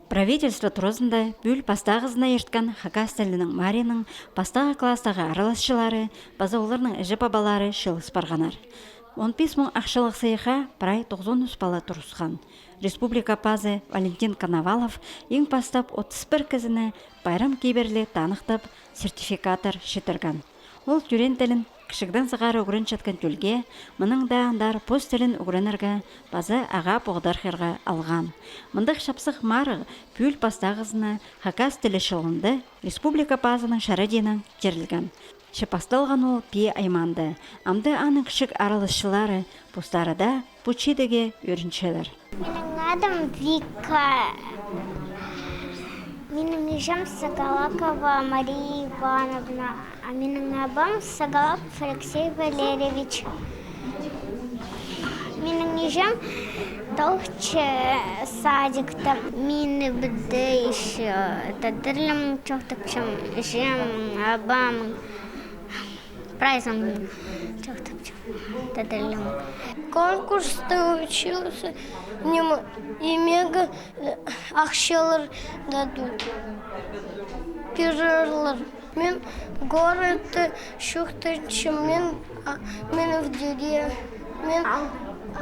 Правительство турызында бүл пастағызына ерткен Хакас тілінің Маринның пастағы кластағы араласшылары, базауларының әжі бабалары шылыс барғанар. 15 мың ақшылық сайыға прай 90 бала тұрысқан. Республика пазы Валентин Коновалов ең пастап 31 кізіні байрам кейберлі танықтып сертификатар шетірген. Ол түрен тілін кішігдің сығары ұғырын жатқан төлге, мұның да андар пост тілін ұғырынырға базы аға бұғдархерға алған. Мұндық шапсық марығы пүл пастағызына Хакас тілі шылынды республика пазының шараденің терілген. Шапасталған ол пие айманды. Амды аның кішік аралысшылары постарыда пучидеге өріншелер. Менің адым Вика. Менің ежем Сагалакова Мария Ивановна, а менің абам Сагалаков Алексей Валерьевич. Менің ежем толче садикта. Мені біді еще тадырлым чоқтыпчым ежем абам прайзом чоқтыпчым тадырлым. Конкурста учился, и мега ақшалар дадут. Пирарлар. Мен город шухтачым, мен в деревне, мен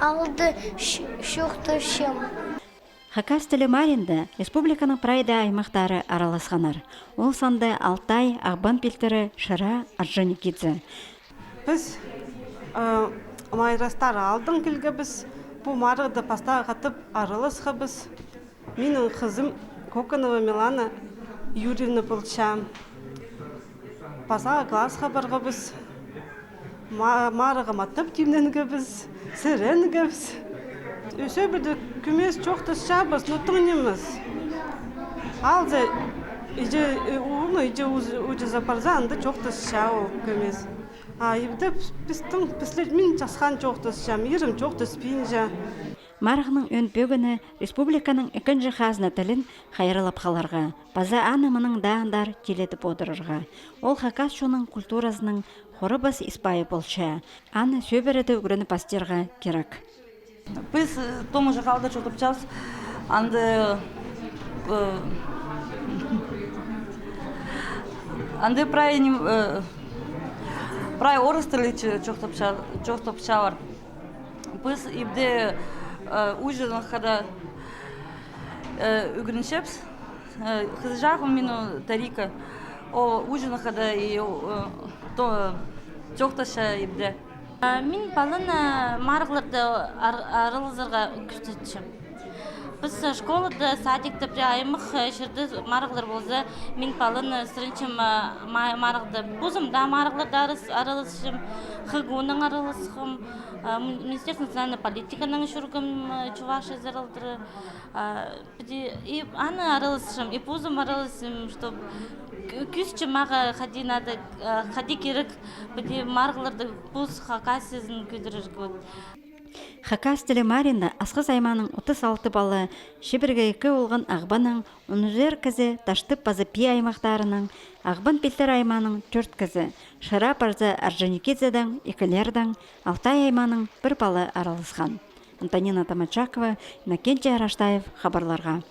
алды шухтачым. Хакас тілі Маринда республиканың прайда аймақтары араласқанар. Ол санды Алтай, Ағбан пелтері, Шыра, Аржаникидзе. Біз майрастар алдың келге біз бұл марыды пастаға қатып араласқа біз. Менің қызым Коконова Милана Юрьевна Полчам. Пастаға классқа барға біз. Марыға матып тимненге біз, сіренге біз. Өсе бірді күмес чоқты шабыз, нұттыңнеміз. Алды, иже ұжы запарзанды чоқты шау күмес. Ебді пістің післетмен жасқан чоқты шам, ерім чоқты спинжа. Марғының өн бөгіні республиканың екінші қазына тілін қайрылап қаларға, база анымының дағындар келетіп отырырға. Ол Хакас шоның культурасының қоры бас испайы болша. Аны сөбіреді үгіріні пастерға керек. Біз тому же қалды чотып час, анды прай орыс тілі чотып чавар. Біз ибде ұжыдың қада үгіріншепс, қызы жағым мену тарика, о ұжыдың қада чоқташа ибде. Мен балын марғыларды арылызырға күштетшім. Біз школада, садикті пряйымық жерді марғылар болза, мен балын сірінчім марғылды. Бұзымда марғыларды арылысшым, қығуының арылысқым, Министерство национальной политиканың жүргім чуваши зарылдыры. Аны арылысшым, и бұзым арылысшым, что күшчі маға қади керек, біде марғыларды бұз Хакасызын көдірір көд. Хакас тілі Маринда асқыз айманың 36 балы, шебірге 2 олған Ағбаның, ұнызер кізі таштып базы пи аймақтарының, Ағбан пелтер айманың 4 кізі, Шыра барзы Аржаникидзедің, Екілердің, Алтай айманың 1 балы аралысқан. Антонина Тамачакова, Иннокентий Араштаев хабарларға.